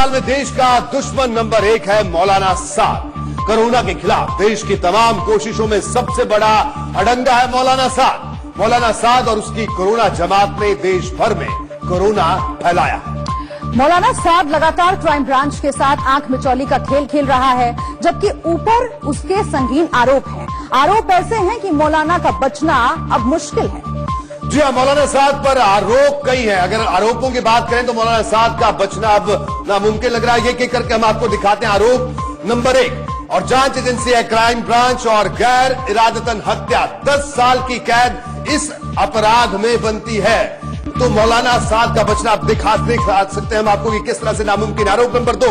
साल में देश का दुश्मन नंबर 1 है मौलाना साद। कोरोना के खिलाफ देश की तमाम कोशिशों में सबसे बड़ा अड़ंगा है मौलाना साद। मौलाना साद और उसकी कोरोना जमात ने देश भर में कोरोना फैलाया। मौलाना साद लगातार क्राइम ब्रांच के साथ आंख मिचौली का खेल खेल रहा है, जबकि ऊपर उसके संगीन आरोप हैं। आरोप ऐसे हैं कि मौलाना का बचना अब मुश्किल है। जी हाँ, मौलाना साद पर आरोप कई हैं। अगर आरोपों की बात करें तो मौलाना साद का बचना अब नामुमकिन लग रहा है। ये करके हम आपको दिखाते हैं आरोप नंबर 1। और जांच एजेंसी है क्राइम ब्रांच और गैर इरादतन हत्या, 10 साल की कैद इस अपराध में बनती है। तो मौलाना साद का बचना आप दिखा सकते हैं हम आपको कि किस तरह से नामुमकिन। आरोप नंबर 2,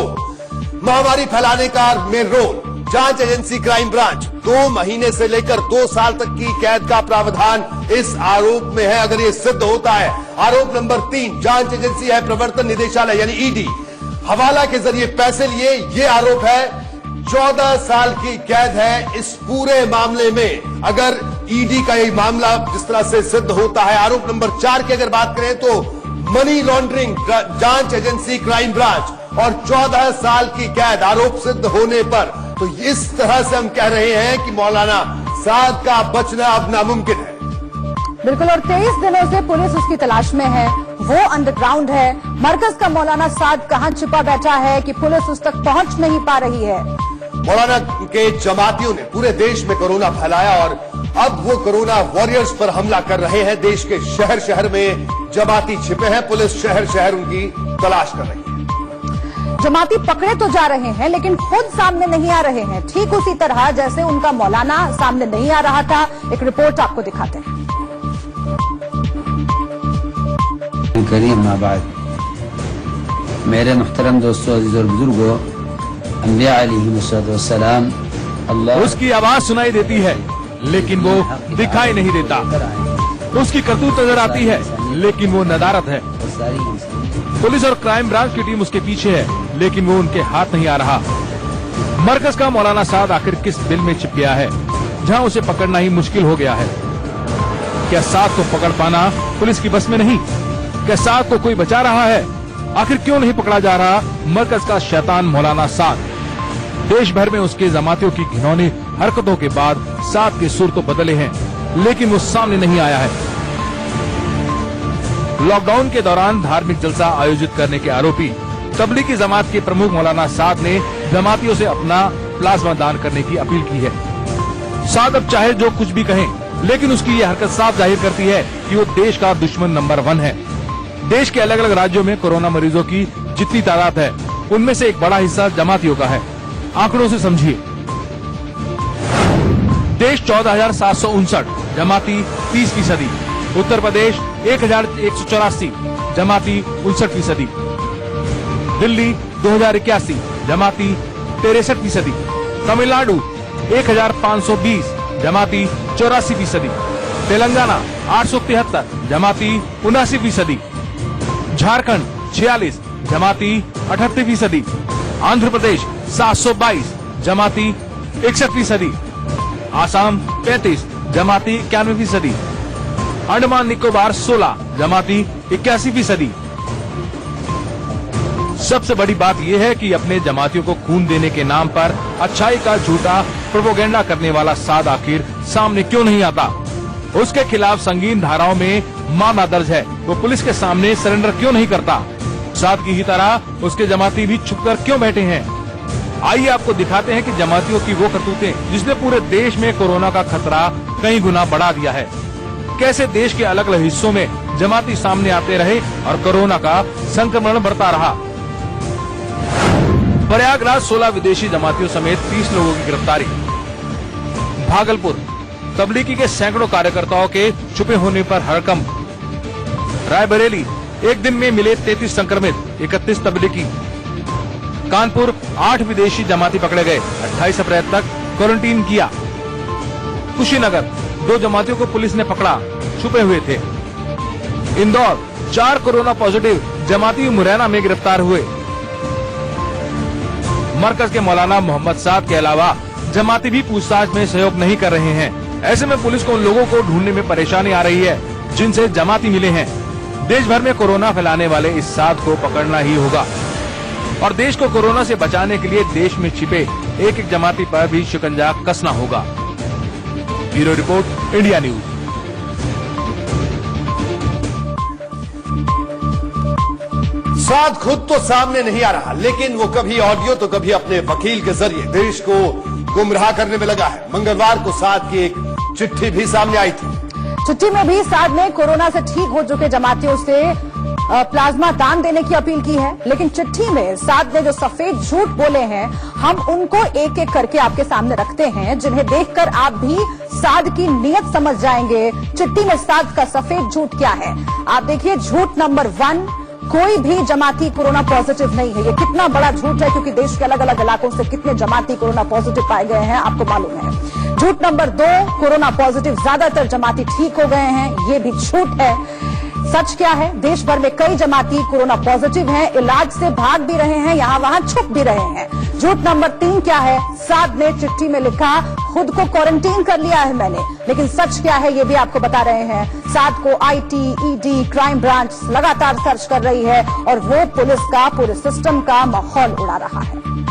महामारी फैलाने का मेन रोल। जांच एजेंसी क्राइम ब्रांच, 2 महीने से लेकर 2 साल तक की कैद का प्रावधान इस आरोप में है अगर ये सिद्ध होता है। आरोप नंबर 3, जांच एजेंसी है प्रवर्तन निदेशालय यानी ईडी, हवाला के जरिए पैसे लिए, ये आरोप है। 14 साल की कैद है इस पूरे मामले में अगर ईडी का ये मामला जिस तरह से सिद्ध होता है। आरोप नंबर 4 की अगर बात करें तो मनी लॉन्ड्रिंग, जांच एजेंसी क्राइम ब्रांच और 14 साल की कैद आरोप सिद्ध होने पर। तो इस तरह से हम कह रहे हैं कि मौलाना साद का बचना अब नामुमकिन है। बिल्कुल, और 23 दिनों से पुलिस उसकी तलाश में है। वो अंडरग्राउंड है। मरकज का मौलाना साद कहां छिपा बैठा है कि पुलिस उस तक पहुंच नहीं पा रही है। मौलाना के जमातियों ने पूरे देश में कोरोना फैलाया और अब वो कोरोना वॉरियर्स पर हमला कर रहे हैं। देश के शहर शहर में जमाती छिपे हैं। पुलिस शहर शहर उनकी तलाश कर रही है। जमाती पकड़े तो जा रहे हैं लेकिन खुद सामने नहीं आ रहे हैं, ठीक उसी तरह जैसे उनका मौलाना सामने नहीं आ रहा था। एक रिपोर्ट आपको दिखाते हैं। करीम आबाद, मेरे मुहतरम दोस्तों, अजीज और बुजुर्गों, अंबिया अलैहिमुस्सलाम, अल्लाह उसकी आवाज सुनाई देती है लेकिन वो दिखाई नहीं देता। उसकी करतूत नजर आती है लेकिन वो नदारत है। पुलिस और क्राइम ब्रांच की टीम उसके पीछे है लेकिन वो उनके हाथ नहीं आ रहा। मरकज का मौलाना साद आखिर किस बिल में छिप गया है जहां उसे पकड़ना ही मुश्किल हो गया है? क्या साद को पकड़ पाना पुलिस की बस में नहीं? क्या साद को कोई बचा रहा है? आखिर क्यों नहीं पकड़ा जा रहा मरकज का शैतान मौलाना साद? देश भर में उसके जमातियों की घिनौनी हरकतों के बाद साद के सुर तो बदले हैं लेकिन वो सामने नहीं आया है। लॉकडाउन के दौरान धार्मिक जलसा आयोजित करने के आरोपी तबलीगी जमात के प्रमुख मौलाना साद ने जमातियों से अपना प्लाज्मा दान करने की अपील की है। साद अब चाहे जो कुछ भी कहें लेकिन उसकी ये हरकत साफ जाहिर करती है कि वो देश का दुश्मन नंबर 1 है। देश के अलग अलग राज्यों में कोरोना मरीजों की जितनी तादाद है उनमें से एक बड़ा हिस्सा जमातियों का है। आंकड़ों से समझिए, देश 14,759, जमाती 30%। उत्तर प्रदेश 1,184, जमाती 59%। दिल्ली 2,081, जमाती 63%। तमिलनाडु 1,520, जमाती 84%। तेलंगाना 873, जमाती 79%। झारखंड 46, जमाती 38%। आंध्र प्रदेश 722, जमाती 61%। आसाम 35, जमाती 91%। अंडमान निकोबार 16, जमाती 81%। सबसे बड़ी बात यह है कि अपने जमातियों को खून देने के नाम पर अच्छाई का झूठा प्रोपोगेंडा करने वाला साद आखिर सामने क्यों नहीं आता? उसके खिलाफ संगीन धाराओं में मामला दर्ज है। वो पुलिस के सामने सरेंडर क्यों नहीं करता? साद की ही तरह उसके जमाती भी छुपकर क्यों बैठे हैं? आइए आपको दिखाते हैं कि जमातियों की वो करतूतें जिसने पूरे देश में कोरोना का खतरा कई गुना बढ़ा दिया है। कैसे देश के अलग अलग हिस्सों में जमाती सामने आते रहे और कोरोना का संक्रमण बढ़ता रहा। प्रयागराज 16 विदेशी जमातियों समेत 30 लोगों की गिरफ्तारी। भागलपुर तबलीगी के सैकड़ों कार्यकर्ताओं के छुपे होने पर हड़कंप। रायबरेली एक दिन में मिले 33 संक्रमित, 31 तबलीगी। कानपुर 8 विदेशी जमाती पकड़े गए, 28 अप्रैल तक क्वारंटीन किया। कुशीनगर 2 जमातियों को पुलिस ने पकड़ा, छुपे हुए थे। इंदौर 4 कोरोना पॉजिटिव जमाती मुरैना में गिरफ्तार हुए। मरकज के मौलाना मोहम्मद साद के अलावा जमाती भी पूछताछ में सहयोग नहीं कर रहे हैं। ऐसे में पुलिस को उन लोगों को ढूंढने में परेशानी आ रही है जिनसे जमाती मिले हैं। देश भर में कोरोना फैलाने वाले इस साद को पकड़ना ही होगा। और देश को कोरोना से बचाने के लिए देश में छिपे एक एक जमाती पर भी शिकंजा कसना होगा। Bureau report, India news. Saad खुद तो सामने नहीं आ रहा, लेकिन वो कभी ऑडियो तो कभी अपने वकील के जरिए देश को गुमराह करने में लगा है। मंगलवार को साद की एक चिट्ठी भी सामने आई थी। चिट्ठी में भी साद ने कोरोना से ठीक हो चुके जमातियों से प्लाज्मा दान देने की अपील की है, लेकिन चिट्ठी में साद ने जो सफेद झूठ बोले हैं, हम उनको एक एक करके आपके सामने रखते हैं, जिन्हें देखकर आप भी साद की नीयत समझ जाएंगे। चिट्ठी में साद का सफेद झूठ क्या है, आप देखिए। झूठ नंबर 1, कोई भी जमाती कोरोना पॉजिटिव नहीं है। ये कितना बड़ा झूठ है, क्योंकि देश के अलग अलग इलाकों से कितने जमाती कोरोना पॉजिटिव पाए गए हैं आपको मालूम है। झूठ नंबर 2, कोरोना पॉजिटिव ज्यादातर जमाती ठीक हो गए हैं। ये भी झूठ है। सच क्या है, देश भर में कई जमाती कोरोना पॉजिटिव हैं, इलाज से भाग भी रहे हैं, यहां वहां छुप भी रहे हैं। झूठ नंबर 3 क्या है, साद ने चिट्ठी में लिखा खुद को क्वारंटीन कर लिया है मैंने, लेकिन सच क्या है ये भी आपको बता रहे हैं। साद को IT, ED, क्राइम ब्रांच लगातार सर्च कर रही है और वो पुलिस का, पूरे सिस्टम का माहौल उड़ा रहा है।